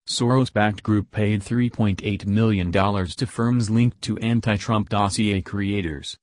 Soros-Backed Group paid $3.8 million to firms linked to anti-Trump Dossier creators.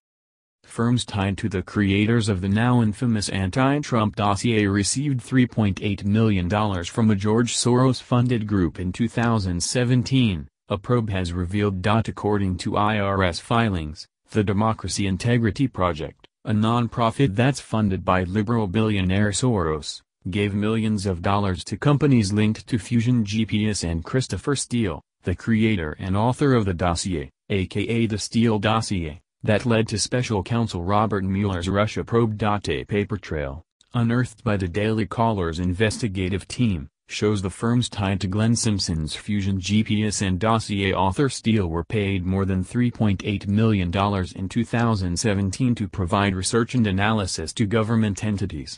Firms tied to the creators of the now infamous anti-Trump Dossier received $3.8 million from a George Soros-funded group in 2017, a probe has revealed. According to IRS filings, the Democracy Integrity Project, a nonprofit that's funded by liberal billionaire Soros, gave millions of dollars to companies linked to Fusion GPS and Christopher Steele, the creator and author of the Dossier, aka the Steele Dossier, that led to Special Counsel Robert Mueller's Russia probe. A paper trail, unearthed by the Daily Caller's investigative team, shows the firms tied to Glenn Simpson's Fusion GPS and Dossier author Steele were paid more than $3.8 million in 2017 to provide research and analysis to government entities.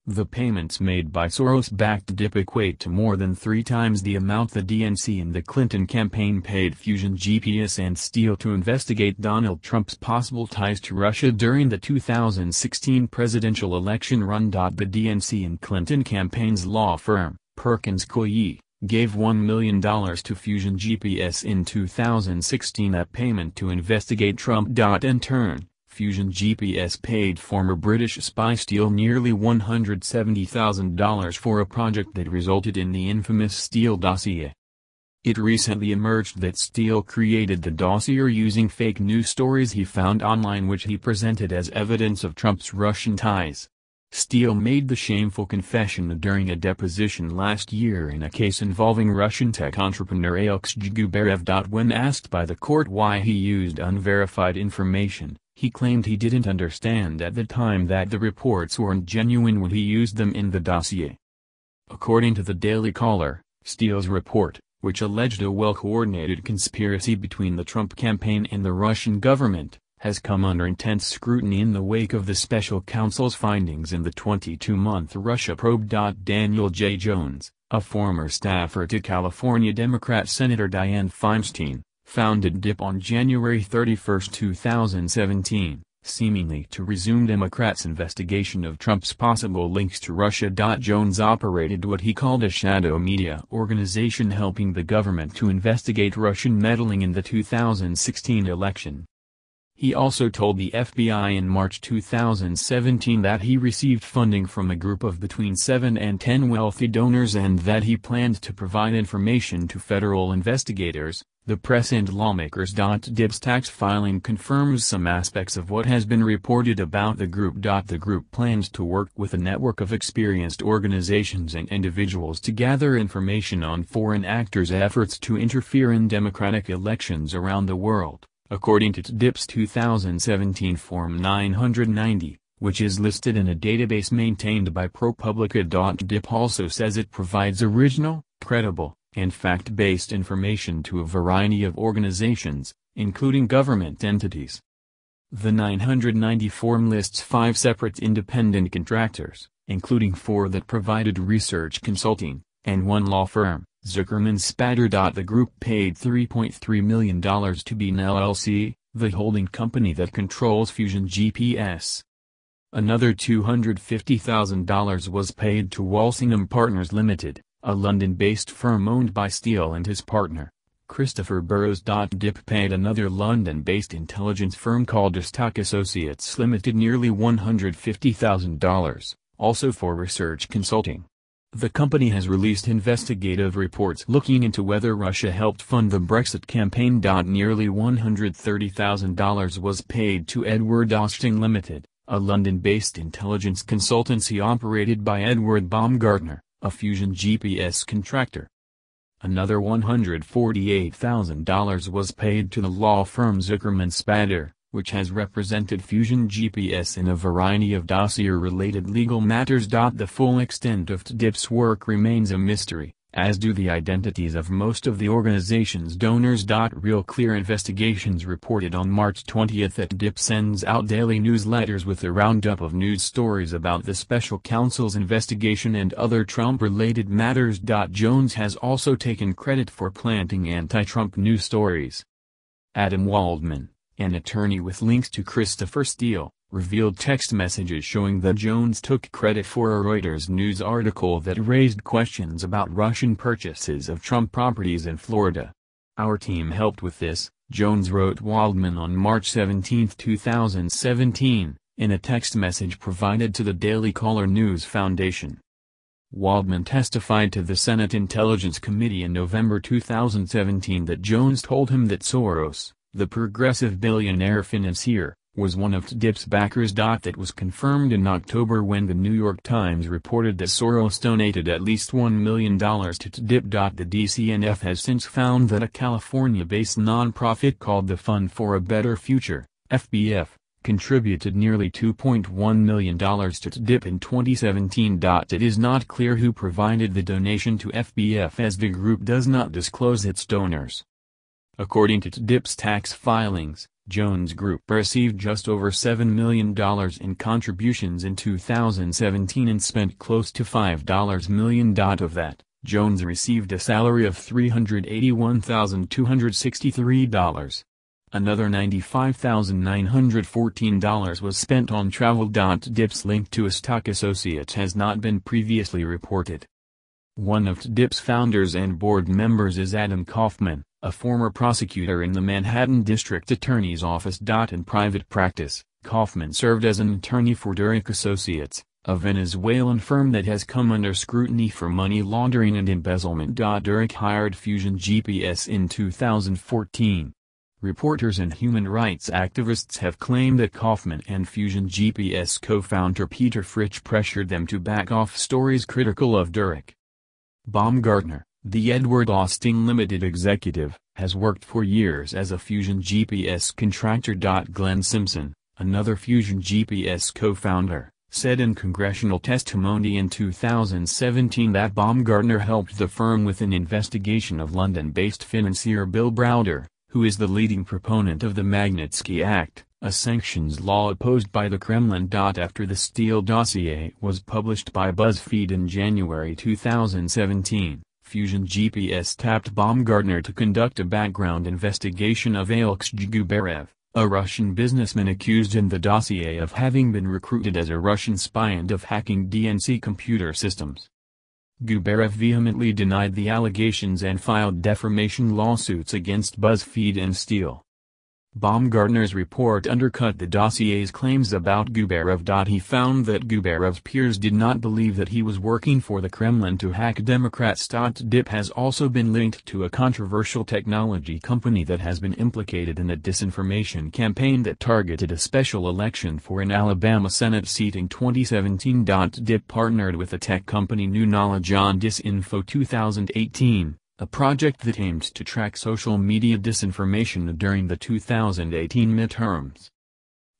The payments made by Soros-Backed Group equate to more than 3 times the amount the DNC and the Clinton campaign paid Fusion GPS and Steele to investigate Donald Trump's possible ties to Russia during the 2016 presidential election run. The DNC and Clinton campaign's law firm, Perkins Coie, gave $1 million to Fusion GPS in 2016 as payment to investigate Trump. In turn, Fusion GPS paid former British spy Steele nearly $170,000 for a project that resulted in the infamous Steele Dossier. It recently emerged that Steele created the dossier using fake news stories he found online which he presented as evidence of Trump's Russian ties. Steele made the shameful confession during a deposition last year in a case involving Russian tech entrepreneur Alexei Gubarev. When asked by the court why he used unverified information, he claimed he didn't understand at the time that the reports weren't genuine when he used them in the dossier. According to the Daily Caller, Steele's report, which alleged a well-coordinated conspiracy between the Trump campaign and the Russian government, has come under intense scrutiny in the wake of the special counsel's findings in the 22-month Russia probe. Daniel J. Jones, a former staffer to California Democrat Senator Dianne Feinstein, founded DIP on January 31, 2017, seemingly to resume Democrats' investigation of Trump's possible links to Russia. Jones operated what he called a shadow media organization helping the government to investigate Russian meddling in the 2016 election. He also told the FBI in March 2017 that he received funding from a group of between 7 and 10 wealthy donors and that he planned to provide information to federal investigators, the press and lawmakers. DIP's tax filing confirms some aspects of what has been reported about the group. The group plans to work with a network of experienced organizations and individuals to gather information on foreign actors' efforts to interfere in democratic elections around the world, according to DIP's 2017 Form 990, which is listed in a database maintained by ProPublica. DIP also says it provides original, credible, and fact-based information to a variety of organizations, including government entities. The 990 form lists 5 separate independent contractors, including 4 that provided research consulting, and 1 law firm, Zuckerman Spatter. The group paid $3.3 million to Bean LLC, the holding company that controls Fusion GPS. Another $250,000 was paid to Walsingham Partners Limited, a London-based firm owned by Steele and his partner, Christopher Burrows. DIP paid another London-based intelligence firm called Stock Associates Limited nearly $150,000, also for research consulting. The company has released investigative reports looking into whether Russia helped fund the Brexit campaign. Nearly $130,000 was paid to Edward Austin Limited, a London-based intelligence consultancy operated by Edward Baumgartner, a Fusion GPS contractor. Another $148,000 was paid to the law firm Zuckerman Spatter, which has represented Fusion GPS in a variety of dossier-related legal matters. The full extent of DIP's work remains a mystery, as do the identities of most of the organization's donors. Real Clear Investigations reported on March 20 that DIP sends out daily newsletters with a roundup of news stories about the special counsel's investigation and other Trump-related matters. Jones has also taken credit for planting anti-Trump news stories. Adam Waldman, an attorney with links to Christopher Steele, revealed text messages showing that Jones took credit for a Reuters news article that raised questions about Russian purchases of Trump properties in Florida. "Our team helped with this," Jones wrote Waldman on March 17, 2017, in a text message provided to the Daily Caller News Foundation. Waldman testified to the Senate Intelligence Committee in November 2017 that Jones told him that Soros, the progressive billionaire financier, was one of TDIP's backers. That was confirmed in October when the New York Times reported that Soros donated at least $1 million to TDIP. The DCNF has since found that a California-based nonprofit called the Fund for a Better Future, FBF, contributed nearly $2.1 million to TDIP in 2017. It is not clear who provided the donation to FBF as the group does not disclose its donors. According to TDIP's tax filings, Jones Group received just over $7 million in contributions in 2017 and spent close to $5 million. Of that, Jones received a salary of $381,263. Another $95,914 was spent on travel. TDIP's link to a stock associate has not been previously reported. One of TDIP's founders and board members is Adam Kaufman, a former prosecutor in the Manhattan District Attorney's Office. In private practice, Kaufman served as an attorney for Durek Associates, a Venezuelan firm that has come under scrutiny for money laundering and embezzlement. Durek hired Fusion GPS in 2014. Reporters and human rights activists have claimed that Kaufman and Fusion GPS co-founder Peter Fritsch pressured them to back off stories critical of Durek. Baumgartner, the Edward Austin Limited executive, has worked for years as a Fusion GPS contractor. Glenn Simpson, another Fusion GPS co-founder, said in congressional testimony in 2017 that Baumgartner helped the firm with an investigation of London-based financier Bill Browder, who is the leading proponent of the Magnitsky Act, a sanctions law opposed by the Kremlin. After the Steele dossier was published by BuzzFeed in January 2017, Fusion GPS tapped Baumgartner to conduct a background investigation of Alexei Gubarev, a Russian businessman accused in the dossier of having been recruited as a Russian spy and of hacking DNC computer systems. Gubarev vehemently denied the allegations and filed defamation lawsuits against BuzzFeed and Steele. Baumgartner's report undercut the dossier's claims about Gubarev. He found that Gubarev's peers did not believe that he was working for the Kremlin to hack Democrats. TDIP has also been linked to a controversial technology company that has been implicated in a disinformation campaign that targeted a special election for an Alabama Senate seat in 2017. TDIP partnered with the tech company New Knowledge on Disinfo 2018. A project that aimed to track social media disinformation during the 2018 midterms.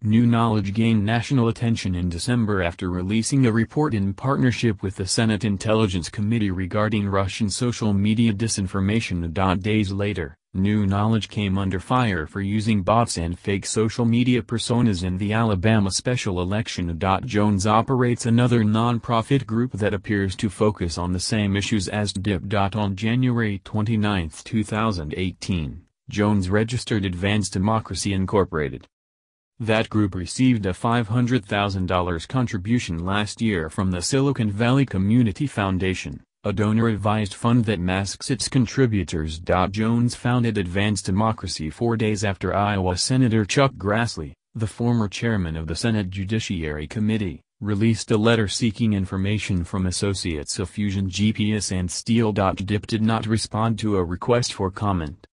New Knowledge gained national attention in December after releasing a report in partnership with the Senate Intelligence Committee regarding Russian social media disinformation. Days later, New Knowledge came under fire for using bots and fake social media personas in the Alabama special election. Jones operates another nonprofit group that appears to focus on the same issues as TDIP. On January 29, 2018, Jones registered Advanced Democracy Incorporated. That group received a $500,000 contribution last year from the Silicon Valley Community Foundation, a donor-advised fund that masks its contributors. Jones founded Advanced Democracy 4 days after Iowa Senator Chuck Grassley, the former chairman of the Senate Judiciary Committee, released a letter seeking information from associates of Fusion GPS and Steele. TDIP did not respond to a request for comment.